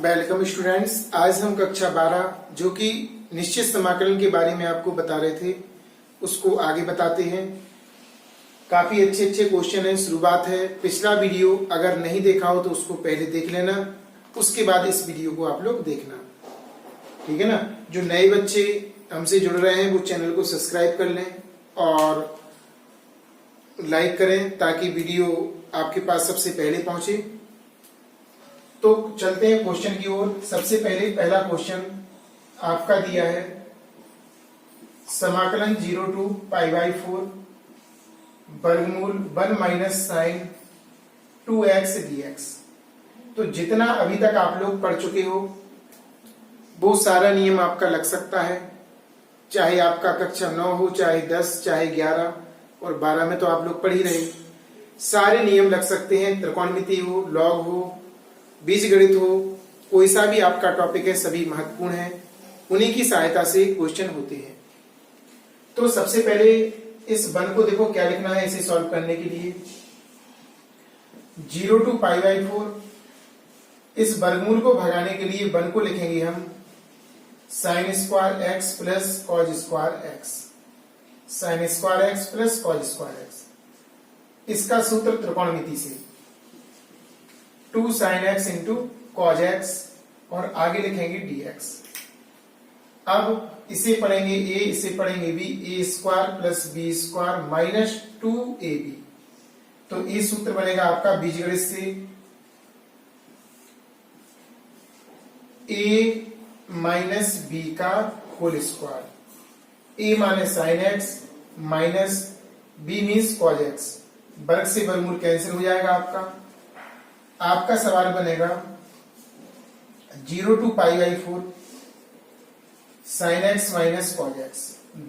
Welcome students. आज हम कक्षा 12 जो कि निश्चित समाकलन के बारे में आपको बता रहे थे उसको आगे बताते हैं। काफी अच्छे अच्छे क्वेश्चन है, शुरुआत है। पिछला वीडियो अगर नहीं देखा हो तो उसको पहले देख लेना, उसके बाद इस वीडियो को आप लोग देखना, ठीक है ना। जो नए बच्चे हमसे जुड़ रहे हैं वो चैनल को सब्सक्राइब कर लें और लाइक करें ताकि वीडियो आपके पास सबसे पहले पहुंचे। तो चलते हैं क्वेश्चन की ओर। सबसे पहले पहला क्वेश्चन आपका दिया है, समाकलन 0 to π/4 वर्गमूल 1 माइनस साइन 2x dx। तो जितना अभी तक आप लोग पढ़ चुके हो वो सारा नियम आपका लग सकता है, चाहे आपका कक्षा 9 हो, चाहे 10, चाहे 11 और 12 में तो आप लोग पढ़ ही रहे। सारे नियम लग सकते हैं, त्रिकोणमिति हो, लॉग हो, बीजगणित हो, कोई सा भी आपका टॉपिक है, सभी महत्वपूर्ण है। उन्हीं की सहायता से क्वेश्चन होते हैं। तो सबसे पहले इस वन को देखो क्या लिखना है इसे सॉल्व करने के लिए। 0 to π/4 इस वर्गमूल को भगाने के लिए वन को लिखेंगे हम sine square x plus cos square x, sine square x plus cos square x. इसका सूत्र त्रिकोणमिति से 2 sin x into cos x और आगे लिखेंगे dx। अब इसे पढ़ेंगे a, इसे पढ़ेंगे b, a square plus b square minus 2ab। तो ये सूत्र बनेगा आपका बीजगणित से a माइनस b का होल स्क्वायर। a माने sign X minus b means cos x. वर्ग से वर्गमूल कैंसिल हो जाएगा आपका सवाल बनेगा 0 to π/4 sine X minus cos X.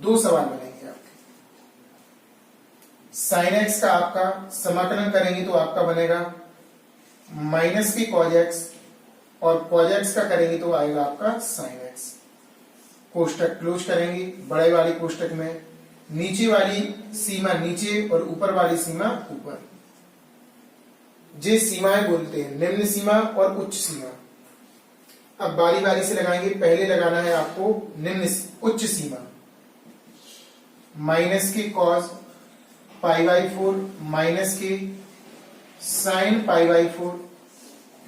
दो सवाल बनेंगे आपके। साइन एक्स का आपका समाकलन करेंगे तो आपका बनेगा माइनस की कॉज एक्स और कॉज एक्स का करेंगे तो आएगा आपका साइन एक्स। कोष्टक क्लोज करेंगे बड़े वाली कोष्टक में, नीचे वाली सीमा नीचे और ऊपर वाली सीमा ऊपर। जे सीमाएं बोलते हैं, निम्न सीमा और उच्च सीमा। अब बारी बारी से लगाएंगे। पहले लगाना है आपको निम्न उच्च सीमा, माइनस के कॉज π/4 माइनस के साइन π/4,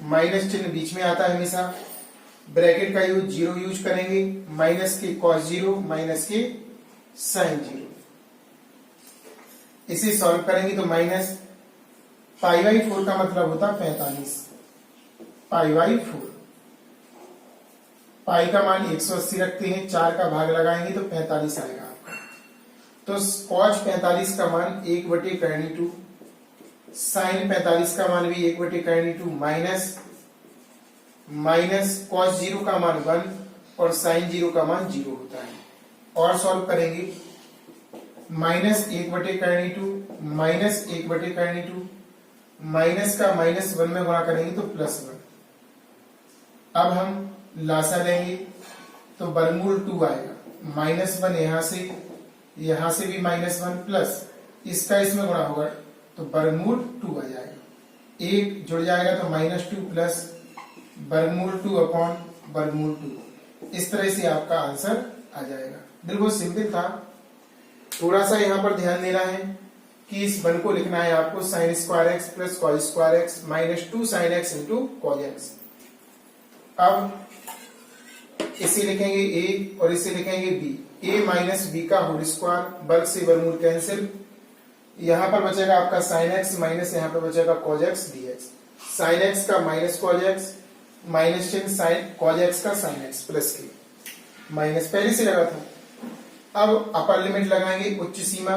माइनस चिन्ह बीच में आता है हमेशा, ब्रैकेट का यूज 0 यूज करेंगे, माइनस के कॉस 0 माइनस के साइन 0। इसे सॉल्व करेंगे तो माइनस π/4 का मतलब होता 45। π/4 पाई का मान 180 रखते हैं, 4 का भाग लगाएंगे तो 45 आएगा आपका। तो cos 45 का मान 1/2, साइन 45 का मान भी 1/2 माइनस cos 0 का मान 1 और साइन 0 का मान 0 होता है। और सॉल्व करेंगे माइनस 1/2 माइनस 1/2 माइनस का माइनस 1 में गुणा करेंगे तो प्लस 1। अब हम लासा लेंगे तो वर्गमूल 2 आएगा, माइनस 1 यहां से भी माइनस 1 प्लस इसका इसमें गुणा होगा तो वर्गमूल 2 आ जाएगा। एक जुड़ जाएगा तो -2 प्लस वर्गमूल 2 अपॉन वर्गमूल 2। इस तरह से आपका आंसर आ जाएगा। बिल्कुल सिंपल था। थोड़ा सा यहां पर ध्यान देना है कि इस वन को लिखना है आपको sine square x plus cos square x minus 2 sin x into cos x. अब इसे लिखेंगे a और इसे लिखेंगे b, a माइनस बी का होल स्क्वायर, वर्ग से वर्गमूल कैंसिल। यहां पर बचेगा आपका साइन एक्स माइनस यहां पर बचेगा cos x dx। Sine x का माइनस कॉज एक्स, माइनस चिन्ह साइन कॉज एक्स का साइन एक्स प्लस के माइनस पहले से लगा था। अब अपर लिमिट लगाएंगे उच्च सीमा,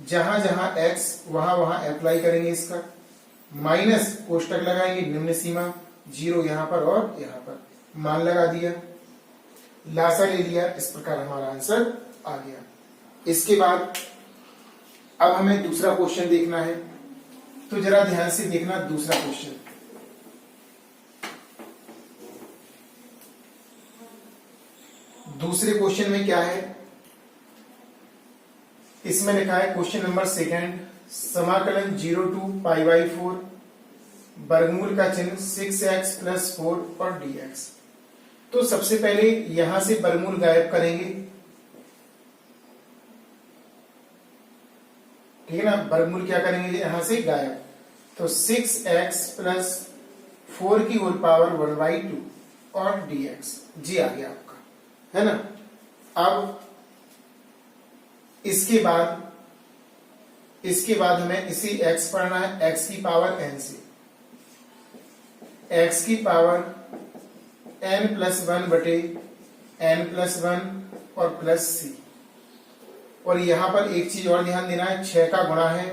जहां जहां x वहां वहां अप्लाई करेंगे इसका, माइनस कोष्टक लगाएंगे निम्न सीमा 0 यहां पर और यहां पर, मान लगा दिया, लासा ले लिया। इस प्रकार हमारा आंसर आ गया। इसके बाद अब हमें दूसरा क्वेश्चन देखना है, तो जरा ध्यान से देखना दूसरा क्वेश्चन। दूसरे क्वेश्चन में क्या है, इसमें लिखा है क्वेश्चन नंबर 2, समाकलन 0 to π/4 वर्गमूल का चिन्ह 6x + 4 और dx। तो सबसे पहले यहां से वर्गमूल गायब करेंगे, ठीक है ना। वर्गमूल क्या करेंगे, यहां से गायब। तो 6x प्लस 4 की होल पावर 1/2 और dx जी आ गया आपका, है ना। अब इसके बाद हमें इसी x पढ़ना है, x की पावर n से, x की पावर n प्लस 1 बटे n प्लस 1 और प्लस c। और यहां पर एक चीज और ध्यान देना है, 6 का गुणा है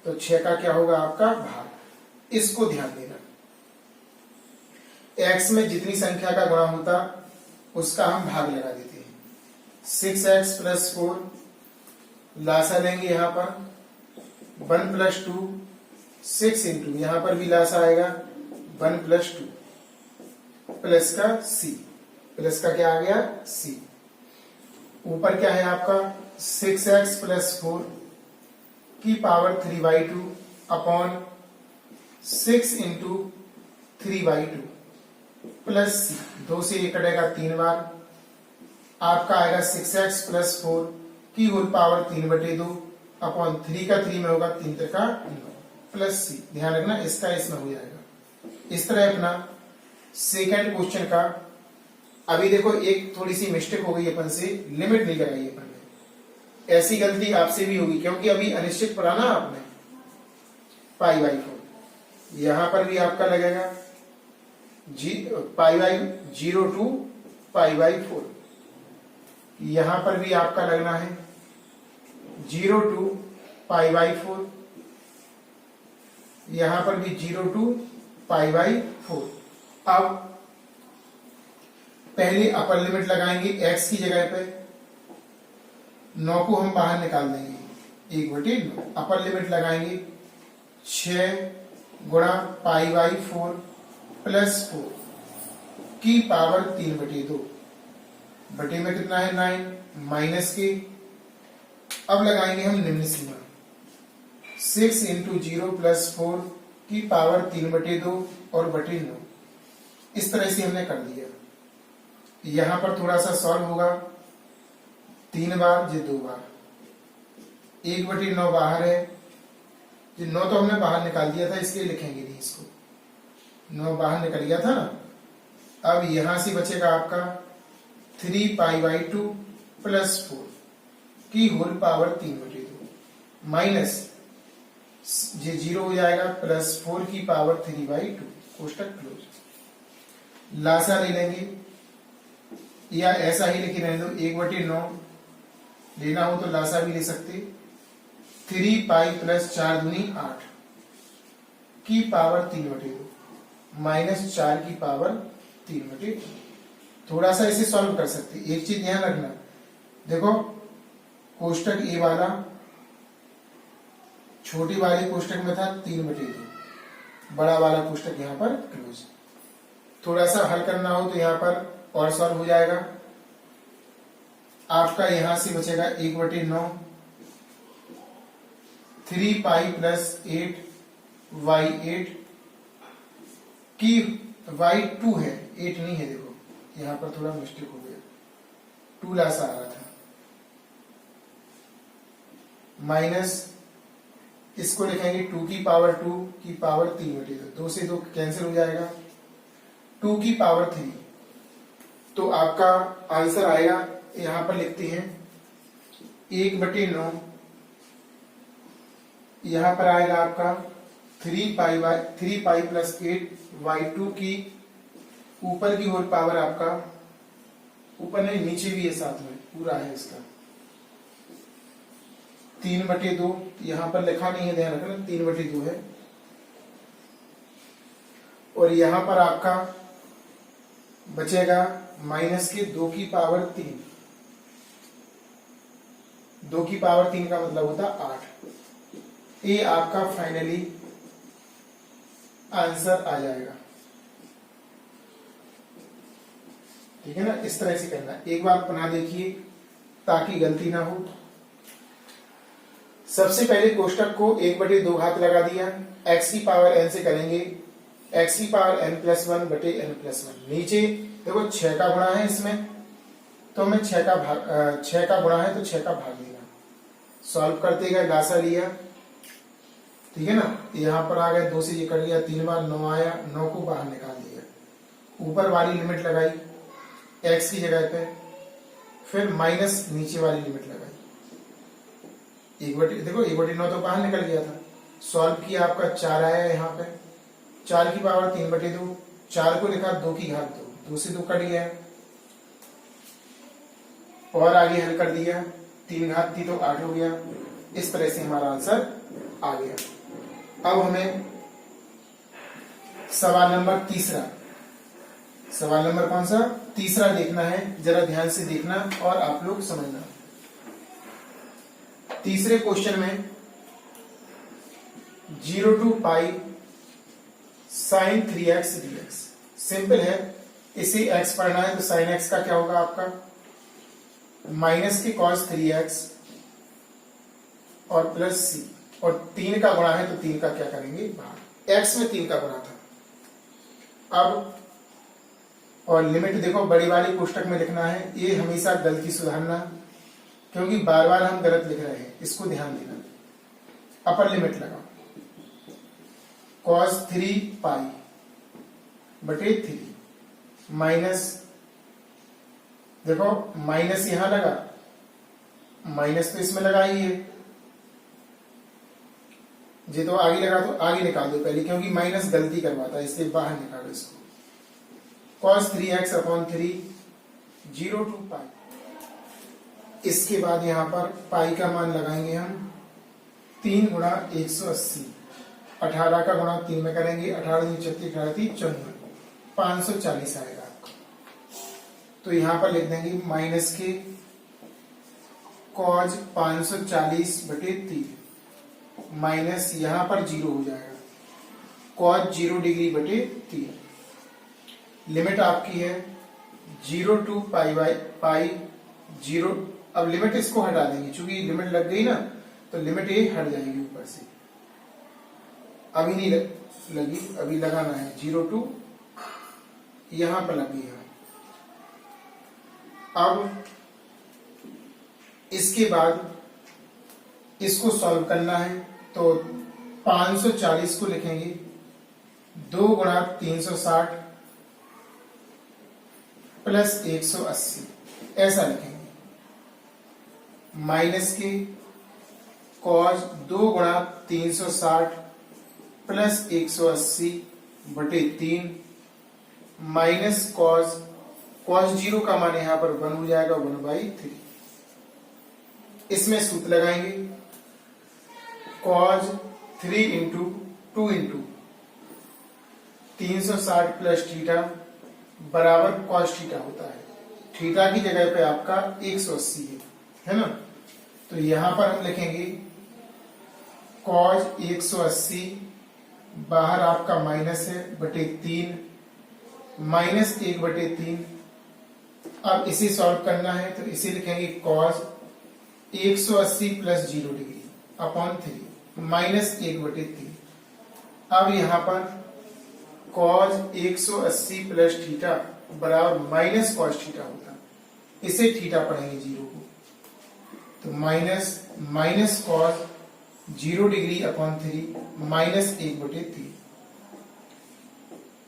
तो 6 का क्या होगा आपका भाग, इसको ध्यान देना। x में जितनी संख्या का गुणा होता उसका हम भाग लगा देते हैं। 6x प्लस 4 लासा लेंगे, यहां पर 1 प्लस 2 6 इंटू, यहां पर भी लासा आएगा 1 प्लस 2 प्लस का c, प्लस का क्या आ गया c। ऊपर क्या है आपका 6x प्लस 4 की power 3/2 upon 6 into 3/2 plus c। 2 से 1 कटेगा 3 बार, आपका आएगा 6x प्लस 4 की होल पावर 3/2 अपॉन 3 का 3 में होगा 3 का 9 प्लस c। ध्यान रखना इसका इसमें हो जाएगा। इस तरह अपना सेकंड क्वेश्चन का, अभी देखो एक थोड़ी सी मिस्टेक हो गई अपन से, लिमिट नहीं लगाई अपन ने, ऐसी गलती आपसे भी होगी क्योंकि अभी अनिश्चित पढ़ा ना आपने π/4। यहां पर भी आपका लगेगा π/0 टू π/4, यहां पर भी आपका लगना है 0 टू π/4, यहां पर भी 0 टू π/4। अब पहले अपर लिमिट लगाएंगे x की जगह पे, 9 को हम बाहर निकाल देंगे 1/9। अपर लिमिट लगाएंगे 6 गुणा π/4 प्लस 4 की पावर 3/2, बटे में कितना है 9 माइनस के। अब लगाएंगे हम निम्न सीमा 6 इंटू 0 प्लस 4 की पावर 3/2 और बटे 9। इस तरह से हमने कर दिया। यहां पर थोड़ा सा सॉल्व होगा, 3 बार ये 2 बार, 1/9 बाहर है, ये 9 तो हमने बाहर निकाल दिया था इसलिए लिखेंगे नहीं इसको, 9 बाहर निकल गया था ना। अब यहां से बचेगा आपका 3π/2 प्लस 4 की होल पावर 3/2 माइनस ये 0 हो जाएगा प्लस 4 की पावर 3/2, कोष्टक क्लोज। लासा ले लेंगे या ऐसा ही लिखे रहने दो, 1/9 लेना हो तो लासा भी ले सकते, 3π प्लस 4 दूनी 8 की पावर 3/2 माइनस 4 की पावर 3/2। थोड़ा सा इसे सॉल्व कर सकते। एक चीज ध्यान रखना, देखो कोष्टक ए वाला छोटी वाले कोष्टक में था 3/2, बड़ा वाला कोष्टक यहां पर क्लोज। थोड़ा सा हल करना हो तो यहां पर और सॉल्व हो जाएगा। आपका यहां से बचेगा 1/9, 3π प्लस 8y8 की y2 है, 8 नहीं है, देखो यहां पर थोड़ा मिस्टेक हो गया, 2 लासा आ रहा था, माइनस इसको लिखेंगे 2 की पावर 2 की पावर 3/2, 2 से 2 कैंसिल हो जाएगा, 2 की पावर 3। तो आपका आंसर आएगा, यहां पर लिखते हैं 1/9, यहां पर आएगा आपका 3π प्लस 8y2 की ऊपर की होल पावर, आपका ऊपर नहीं नीचे भी है साथ में पूरा है इसका, 3/2, यहां पर लिखा नहीं है ध्यान रखना 3/2 है। और यहां पर आपका बचेगा माइनस के 2 की पावर 3, 2 की पावर 3 का मतलब होता 8। ये आपका फाइनली आंसर आ जाएगा, ठीक है ना। इस तरह से करना, एक बार पुनः देखिए ताकि गलती ना हो। सबसे पहले कोष्टक को 1/2 घात लगा दिया, x की पावर n से करेंगे x की पावर n+1 बटे n+1, नीचे देखो 6 का गुणा है इसमें, तो मैं 6 का गुणा है तो 6 का भाग लेगा। सॉल्व करते गए लासा लिया, ठीक है ना, यहाँ पर आ गए 2 से ये कर लिया, 3 बार 9 आया, 9 को बाहर निकाल दिया, ऊपर वाली लिमिट लगाई x की जगह पे, फिर माइनस नीचे वाली लिमिट लगाई, 1/9 तो बाहर निकल गया था। सॉल्व किया, आपका 4 आया यहाँ पे, 4 की पावर 3/2, 4 को लिखा 2 की घात 2, 2 से 2 कट गया, और आगे हल कर दिया, 3 घात थी तो 8 हो गया। इस तरह से हमारा आंसर आ गया। अब हमें सवाल नंबर कौन सा, तीसरा देखना है, जरा ध्यान से देखना और आप लोग समझना। तीसरे क्वेश्चन में 0 to pi sine 3x dx, simple है, इसे x पढ़ना है तो साइन x का क्या होगा आपका, माइनस के कॉस 3x और प्लस c, और 3 का गुणा है तो 3 का क्या करेंगे भाग, x में 3 का गुणा था। अब और लिमिट देखो बड़ी वाली कोष्टक में लिखना है, ये हमेशा गलती सुधारना, क्योंकि बार बार हम गलत लिख रहे हैं, इसको ध्यान देना। अपर लिमिट लगाओ, cos 3 पाई बटे 3 माइनस, देखो माइनस यहां लगा, माइनस तो इसमें लगा ही है, जी तो आगे लगा तो आगे निकाल दो पहले, क्योंकि माइनस गलती करवाता है, इसलिए बाहर निकालो इसको। cos 3x अपॉन 3 0 to पाई, इसके बाद यहां पर पाई का मान लगाएंगे हम 3 गुणा 180, 18 का गुणा 3 में करेंगे, 18 36 18 54, 540 आएगा आपका। तो यहां पर लिख देंगे माइनस के cos 540 बटे 3 माइनस, यहां पर 0 हो जाएगा, cos 0 डिग्री बटे 3। लिमिट आपकी है 0 to पाई 0। अब लिमिट इसको हटा देंगे, चूंकि लिमिट लग गई ना तो लिमिट ये हट जाएगी ऊपर से, अभी नहीं लगी, अभी लगाना है 0 to, यहां पर लगी है। अब इसके बाद इसको सॉल्व करना है, तो 540 को लिखेंगे 2 गुणा 360 प्लस 180, ऐसा लिखेंगे, माइनस के cos 2 गुणा 360 प्लस 180 बटे 3 माइनस cos 0 का मान यहां पर 1 हो जाएगा, 1/3। इसमें सूत्र लगाएंगे, cos 3 into 2 into 360 plus theta बराबर cos थीटा होता है, थीटा की जगह पे आपका 180 है ना, तो यहां पर हम लिखेंगे cos 180, बाहर आपका माइनस है बटे 3 माइनस 1/3। अब इसे सॉल्व करना है तो इसे लिखेंगे cos 180 plus 0 degree upon 3 minus 1/3। अब यहां पर cos 180 प्लस थीटा बराबर माइनस cos थीटा होता, इसे थीटा पढ़ेंगे 0 को, तो minus cos 0 degree upon 3 minus 1/3।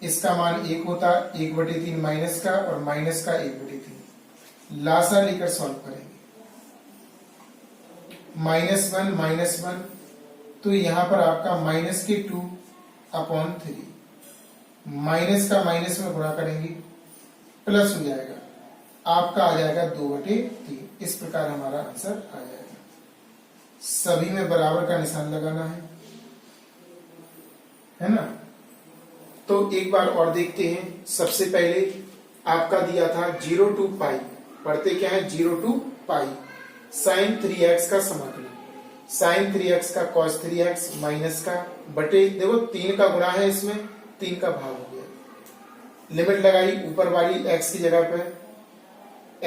इसका मान 1 होता, 1/3 माइनस का और माइनस का 1/3, लासा लेकर सॉल्व करेंगे, -1 तो यहां पर आपका -2 अपॉन 3, माइनस का माइनस में गुणा करेंगे प्लस हो जाएगा, आपका आ जाएगा 2/3। इस प्रकार हमारा आंसर आ जाएगा। सभी में बराबर का निशान लगाना है ना। तो एक बार और देखते हैं, सबसे पहले आपका दिया था 0 to पाई, पढ़ते क्या है 0 to पाई साइन 3x का समाकलन, साइन 3x का cos 3x माइनस का बटे, देखो 3 का गुणा है इसमें, 3 का भाग हो गया, लिमिट लगाई ऊपर वाली x की जगह पे,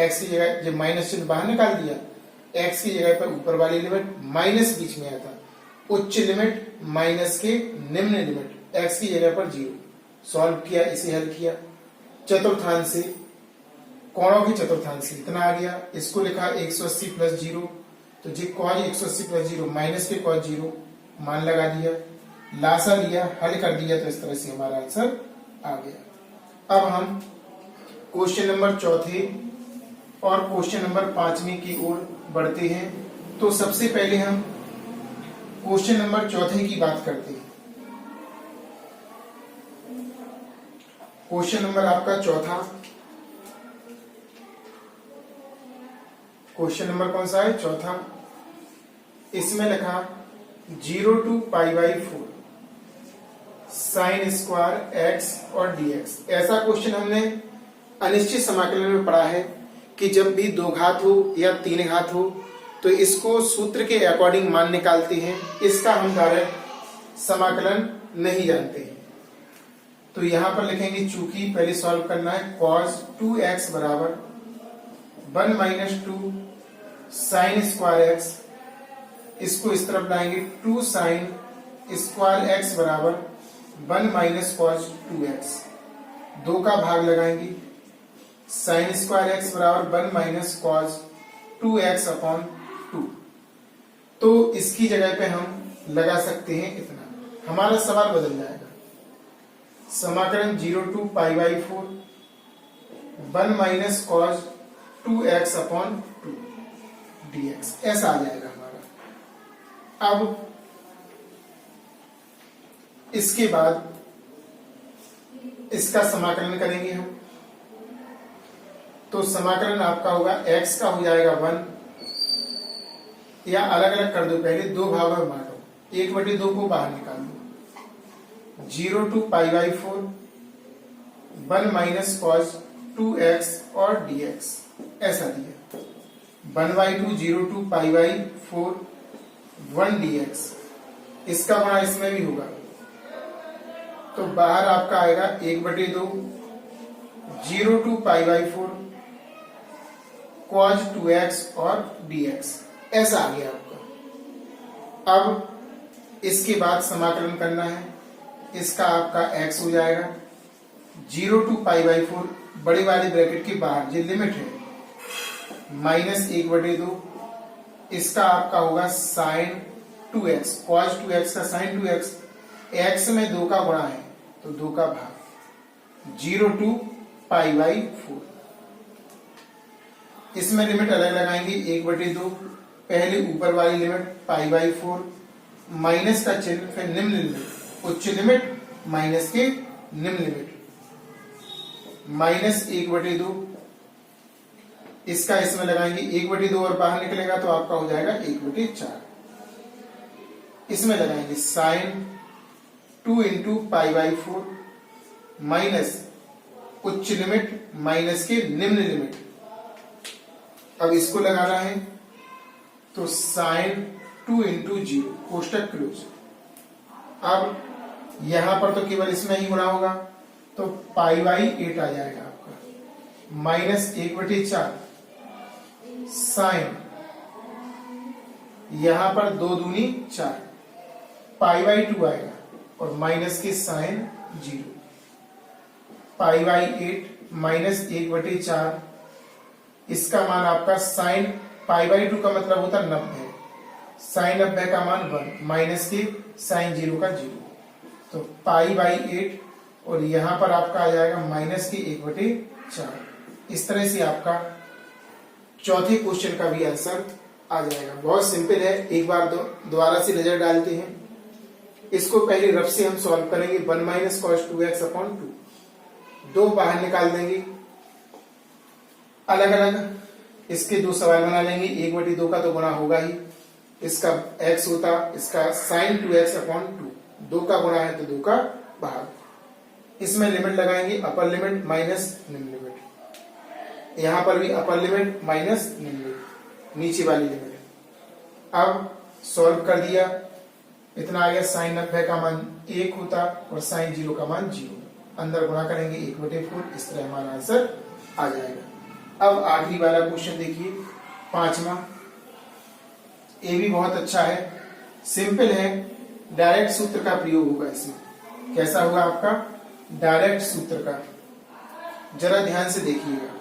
x की जगह जब माइनस चिन्ह बाहर निकाल दिया, x की जगह पर ऊपर वाली लिमिट, माइनस बीच में आता, उच्च लिमिट माइनस के निम्न लिमिट, x की जगह पर 0, सॉल्व किया, इसे हल किया चतुर्थांश कोणों के चतुर्थांश इतना आ गया। इसको लिखा 180 प्लस 0, तो जी cos 180 प्लस 0 माइनस के cos 0 मान लगा दिया, लासा लिया, हल कर दिया, तो इस तरह से हमारा आंसर आ गया। अब हम क्वेश्चन नंबर चौथे और क्वेश्चन नंबर 5वें की ओर बढ़ते हैं। तो सबसे पहले हम क्वेश्चन नंबर चौथे की बात करते हैं। क्वेश्चन नंबर आपका चौथा, क्वेश्चन नंबर कौन सा है? चौथा। इसमें लिखा 0 to π/4 साइन स्क्वायर एक्स और dx। ऐसा क्वेश्चन हमने अनिश्चित समाकलन में पढ़ा है कि जब भी 2 घात हो या 3 घात हो तो इसको सूत्र के अकॉर्डिंग मान निकालते हैं, इसका हम डायरेक्ट समाकलन नहीं जानते हैं। तो यहां पर लिखेंगे, चूंकि पहले सॉल्व करना है, cos 2x बराबर 1 - 2 साइन स्क्वायर एक्स, इसको इस तरफ लाएंगे 2 साइन स्क्वायर एक्स बराबर 1 - cos 2x, 2 का भाग लगाएंगे, साइन स्क्वायर एक्स बराबर 1 - cos 2x अपॉन 2। तो इसकी जगह पे हम लगा सकते हैं इतना, हमारा सवाल बदल जाएगा। समाकलन 0 to π/4 1 - cos 2x upon 2 dx, ऐसा आ जाएगा हमारा। अब इसके बाद इसका समाकलन करेंगे हम, तो समाकलन आपका होगा x का हो जाएगा 1, या अलग अलग कर दो, पहले 2 भागों में बांटो, 1/2 को बाहर निकाल दो। 0 to π/4 1 - cos 2x और dx, ऐसा दिया। 1/2 0 to π/4 1 dx, इसका गुणा इसमें भी होगा, तो बाहर आपका आएगा 1/2 0 to π/4 cos 2x और dx, ऐसा आ गया आपका। अब इसके बाद समाकलन करना है, इसका आपका x हो जाएगा 0 to π/4 बड़ी वाली ब्रैकेट के बाहर, ये लिमिट है, -1/2, इसका आपका होगा साइन 2x, cos 2x का साइन 2x, x में 2 का गुणा है तो 2 का भाग 0 to π/4। इसमें लिमिट अलग लगाएंगे, 1/2, पहले ऊपर वाली लिमिट π/4, माइनस का चिन्ह, फिर निम्न लिमिट, उच्च लिमिट माइनस के निम्न लिमिट, -1/2, इसका इसमें लगाएंगे 1/2 और बाहर निकलेगा तो आपका हो जाएगा 1/4। इसमें लगाएंगे साइन 2 into π/4 माइनस उच्च लिमिट माइनस के निम्न लिमिट। अब इसको लगाना है तो साइन 2 into 0, कोष्टक क्लोज। अब यहां पर तो केवल इसमें ही गुणा होगा, तो π/8 आ जाएगा आपका, -1/4 साइन, यहां पर 2 दूनी 4, π/2 आएगा और माइनस के साइन 0, π/8 -1/4, इसका मान आपका साइन π/2 का मतलब होता 90, साइन 90 का मान 1, माइनस के साइन 0 का 0, तो π/8 और यहां पर आपका आ जाएगा माइनस के 1/4। इस तरह से आपका चौथे क्वेश्चन का भी आंसर आ जाएगा। बहुत सिंपल है, एक बार दोबारा से नजर डालते हैं। इसको पहले रफ से हम सॉल्व करेंगे, 1 - cos 2x अपॉन 2, 2 बाहर निकाल देंगे, अलग अलग इसके 2 सवाल बना लेंगे, 1/2 का तो गुणा होगा ही, इसका x होता, इसका साइन 2x अपॉन 2, 2 का गुणा है तो 2 का भाग। इसमें लिमिट लगाएंगे, अपर लिमिट माइनस निम्न लिमिट, यहां पर भी अपर लिमिट माइनस निम्न लिमिट, नीचे वाली लिमिट। अब सॉल्व कर दिया, इतना आ गया, साइन 90 का मान 1 होता और साइन 0 का मान 0, अंदर गुणा करेंगे 1/4, इस तरह हमारा आंसर आ जाएगा। अब आखिरी वाला क्वेश्चन देखिए, 5वां, ये भी बहुत अच्छा है, सिंपल है, डायरेक्ट सूत्र का प्रयोग होगा इसमें। कैसा होगा आपका? डायरेक्ट सूत्र का। जरा ध्यान से देखिएगा।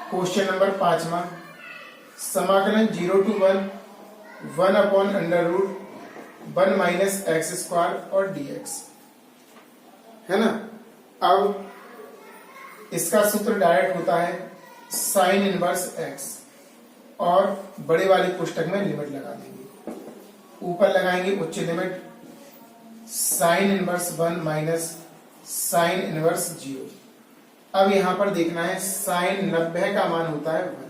क्वेश्चन नंबर 5वां, समाकलन 0 to 1 upon under root 1 minus X square और dx है ना। अब इसका सूत्र डायरेक्ट होता है साइन इनवर्स x, और बड़े वाले पुस्तक में लिमिट लगा देंगे। ऊपर लगाएंगे उच्च limit sine inverse 1 minus sine inverse 0। अब यहां पर देखना है साइन 90 का मान होता है 1,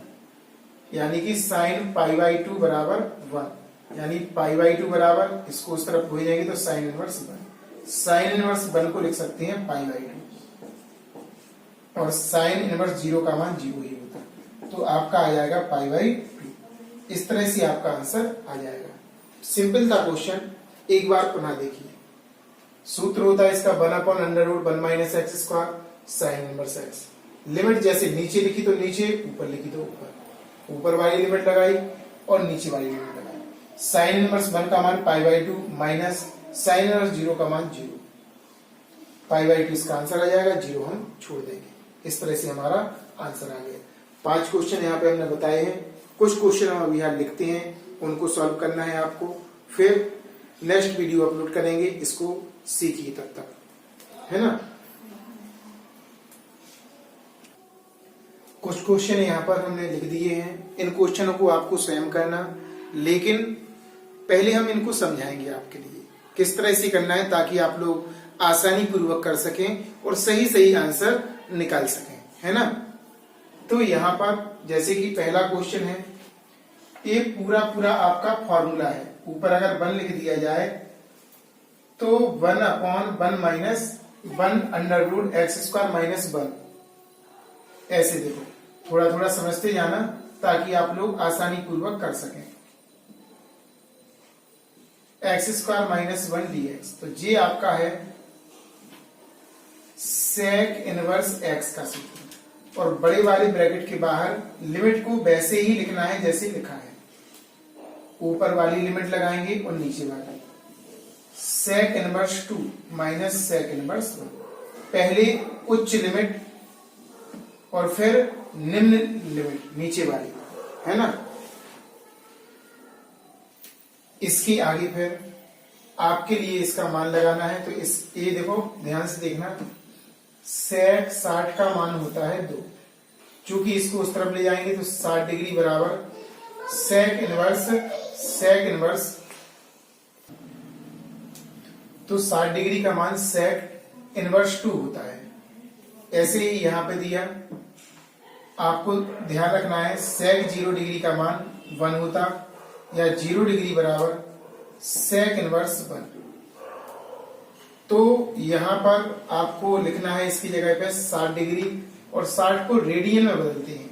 यानी कि साइन π/2 बराबर 1, यानी π/2 बराबर, इसको उस तरफ हो जाएंगे तो साइन इनवर्स 1। साइन इनवर्स 1 को लिख सकते हैं π/2, और साइन इनवर्स 0 का मान 0 ही होता है, तो आपका आ जाएगा π/2। इस तरह से आपका आंसर आ जाएगा। सिंपल था क्वेश्चन, एक बार पुनः देखिए। सूत्र होता है इसका 1 upon under root 1 minus X square sine inverse X. Limit जैसे नीचे लिखी तो नीचे, ऊपर लिखी तो ऊपर, ऊपर वाली लिमिट लगाई और नीचे वाली लिमिट लगाई। साइन इनवर्स 1 का मान π/2 माइनस साइन इनवर्स 0 का मान 0, π/2 इसका आंसर आ जाएगा, 0 हम छोड़ देंगे। इस तरह से हमारा आंसर आ गया। 5 क्वेश्चन यहाँ पे हमने बताए हैं। कुछ क्वेश्चन हम अभी यहाँ लिखते हैं, उनको सॉल्व करना है आपको, फिर नेक्स्ट वीडियो अपलोड करेंगे। इसको सीखिए तब तक, है ना। कुछ क्वेश्चन यहाँ पर हमने लिख दिए हैं, इन क्वेश्चनों को आपको स्वयं करना, लेकिन पहले हम इनको समझाएंगे आपके लिए किस तरह से करना है, ताकि आप लोग आसानी पूर्वक कर सकें और सही सही आंसर निकाल सकें, है ना। तो यहाँ पर जैसे कि पहला क्वेश्चन है, ये पूरा पूरा आपका फॉर्मूला है। ऊपर अगर 1 लिख दिया जाए तो 1 upon 1 minus 1 under root X square minus 1, ऐसे देखो, थोड़ा थोड़ा समझते जाना ताकि आप लोग आसानी पूर्वक कर सकें। एक्स स्क्वायर माइनस 1 dx, तो ये आपका है सेक इनवर्स एक्स का सूत्र, और बड़े वाले ब्रैकेट के बाहर लिमिट को वैसे ही लिखना है जैसे लिखा है। ऊपर वाली लिमिट लगाएंगे और नीचे वाली, sec inverse 2 minus sec inverse 1। पहले उच्च लिमिट और फिर निम्न लिमिट नीचे वाली, है ना। इसके आगे फिर आपके लिए इसका मान लगाना है, तो इस ये देखो ध्यान से देखना, सेक 60 का मान होता है 2। चूंकि इसको उस तरफ ले जाएंगे तो 60 डिग्री बराबर सेक इनवर्स, तो 60 डिग्री का मान सेक इनवर्स 2 होता है। ऐसे ही यहां पे दिया, आपको ध्यान रखना है सेक 0 डिग्री का मान 1 होता, या 0 डिग्री बराबर सेक इनवर्स 1। तो यहां पर आपको लिखना है इसकी जगह पे 60 डिग्री, और 60 को रेडियन में बदलते हैं।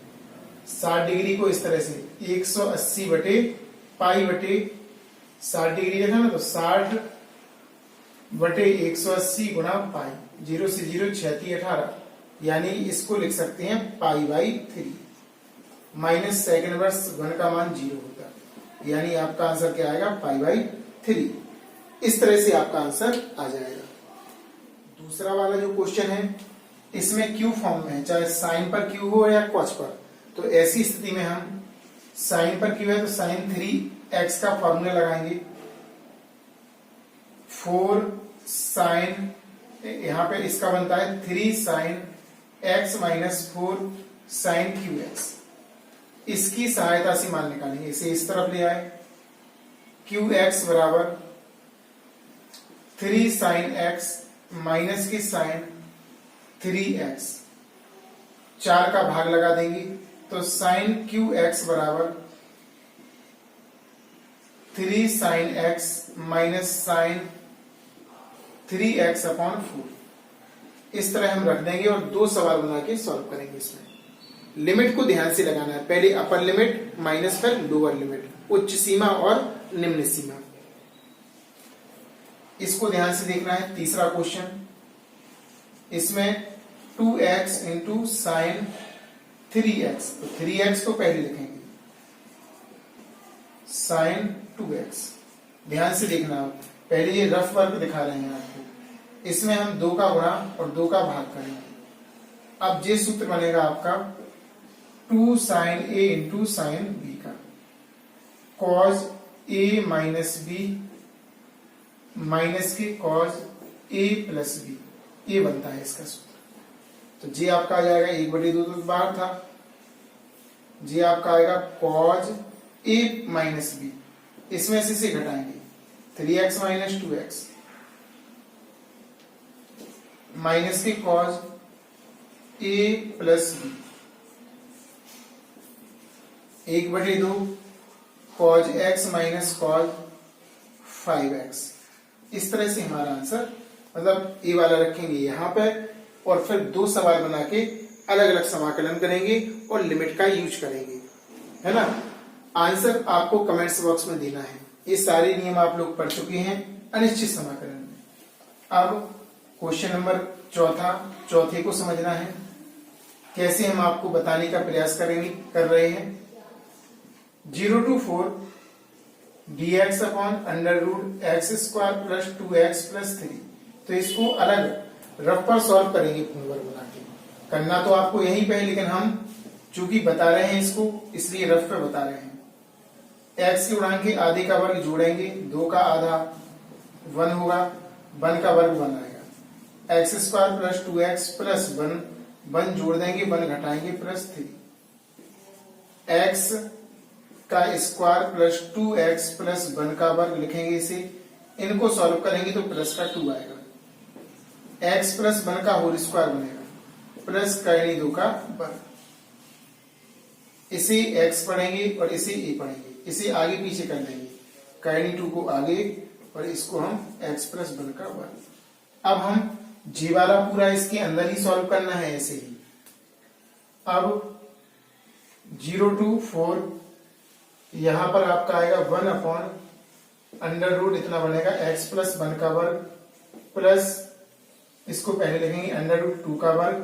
60 डिग्री को इस तरह से 180 बटे पाई बटे 60 डिग्री लिखा ना, तो 60 बटे 180 गुणा पाई, 0 से 0 6 18, यानी इसको लिख सकते हैं π/3 माइनस सेक इनवर्स 1 का मान 0 होता है, यानी आपका आंसर क्या आएगा π/3। इस तरह से आपका आंसर आ जाएगा। दूसरा वाला जो क्वेश्चन है, इसमें क्यू फॉर्म में है, चाहे साइन पर क्यू हो या कॉस पर। तो ऐसी स्थिति में हम साइन पर क्यू है तो साइन 3x का फॉर्मूला लगाएंगे, 4 साइन, यहां पे इसका बनता है 3 sine x minus 4 sine QX। इसकी सहायता से मान निकालेंगे, इसे इस तरफ ले आए, QX बराबर 3 साइन x माइनस की साइन 3x, 4 का भाग लगा देंगे, तो साइन QX बराबर 3 sine x minus sine 3x upon 4। इस तरह हम रख देंगे और 2 सवाल बना के सॉल्व करेंगे। इसमें लिमिट को ध्यान से लगाना है, पहले अपर लिमिट माइनस फिर लोअर लिमिट, उच्च सीमा और निम्न सीमा। इसको ध्यान से देखना है। तीसरा क्वेश्चन, इसमें 2x इंटू साइन 3x, तो 3x को पहले लिखेंगे, साइन 2x। ध्यान से देखना, पहले ये रफ वर्क दिखा रहे हैं आपको, इसमें हम 2 का गुणा और 2 का भाग करेंगे, अब ये सूत्र बनेगा आपका 2 sin A into sine B का cos A minus B minus के cos A प्लस बी, ये बनता है इसका सूत्र। तो जी आपका आ जाएगा 1/2 तो बाहर था, जी आपका आएगा cos A माइनस बी, इसमें से घटाएंगे 3x माइनस 2x माइनस के cos A plus B 1/2 cos x minus cos 5x। इस तरह से हमारा आंसर, मतलब ए वाला रखेंगे यहाँ पे और फिर 2 सवाल बना के अलग अलग समाकलन करेंगे और लिमिट का यूज करेंगे, है ना। आंसर आपको कमेंट्स बॉक्स में देना है। ये सारे नियम आप लोग पढ़ चुके हैं अनिश्चित समाकलन में। अब क्वेश्चन नंबर चौथे को समझना है, कैसे हम आपको बताने का प्रयास कर रहे हैं। 0 to 4 dx upon under root X square plus 2x plus 3। तो इसको अलग रफ पर सॉल्व करेंगे पूर्ण वर्ग बना के। करना तो आपको यहीं पे है, लेकिन हम चूंकि बता रहे हैं इसको इसलिए रफ पे बता रहे हैं। x के गुणांक के आधे का वर्ग जोड़ेंगे, 2 का आधा 1 होगा, 1 का वर्ग 1 आएगा। X square plus 2x plus 1 जोड़ देंगे, 1 घटाएंगे प्लस 3। x का स्क्वायर प्लस 2x प्लस 1 का वर्ग लिखेंगे इसे। इनको सॉल्व करेंगे तो प्लस का 2 आएगा। x प्लस 1 का होल स्क्वायर बनेगा प्लस कर्णी 2 का वर्ग। इसे x पढ़ेंगे और इसे a पढ़ेंगे, इसे आगे पीछे कर देंगे, कर्णी 2 को आगे और इसको हम x प्लस 1 का वर्ग। अब हम जी वाला पूरा इसके अंदर ही सॉल्व करना है ऐसे ही। अब 0 to 4 यहां पर आपका आएगा 1 अपॉन अंडर रूट इतना बनेगा x प्लस 1 का वर्ग प्लस इसको पहले लिखेंगे अंडर रूट 2 का वर्ग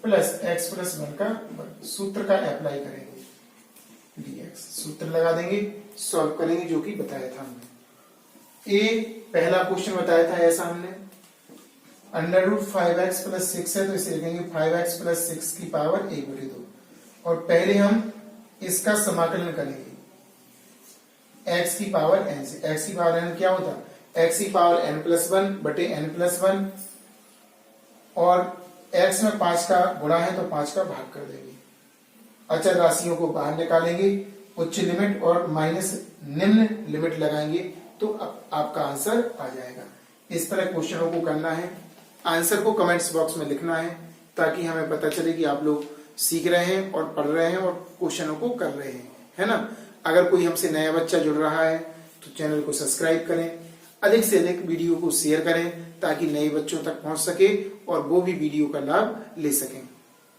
प्लस x प्लस 1 का वर्ग। सूत्र का अप्लाई करेंगे, dx सूत्र लगा देंगे, सॉल्व करेंगे जो कि बताया था हमने। ए पहला क्वेश्चन बताया था ऐसा हमने, अंडर रूट 5x प्लस 6 है तो इसे लिखेंगे 5x प्लस 6 की पावर 1/2 और पहले हम इसका समाकलन करेंगे x की पावर n से। x की पावर n क्या होता है, x की पावर n प्लस 1 बटे n प्लस 1 और x में 5 का गुणा है तो 5 का भाग कर देंगे। अचर राशियों को बाहर निकालेंगे, उच्च लिमिट और माइनस निम्न लिमिट लगाएंगे तो आपका आंसर आ जाएगा। इस तरह क्वेश्चनों को करना है, आंसर को कमेंट्स बॉक्स में लिखना है ताकि हमें पता चले कि आप लोग सीख रहे हैं और पढ़ रहे हैं और क्वेश्चनों को कर रहे हैं, है ना। अगर कोई हमसे नया बच्चा जुड़ रहा है तो चैनल को सब्सक्राइब करें, अधिक से अधिक वीडियो को शेयर करें ताकि नए बच्चों तक पहुंच सके और वो भी वीडियो का लाभ ले सकें।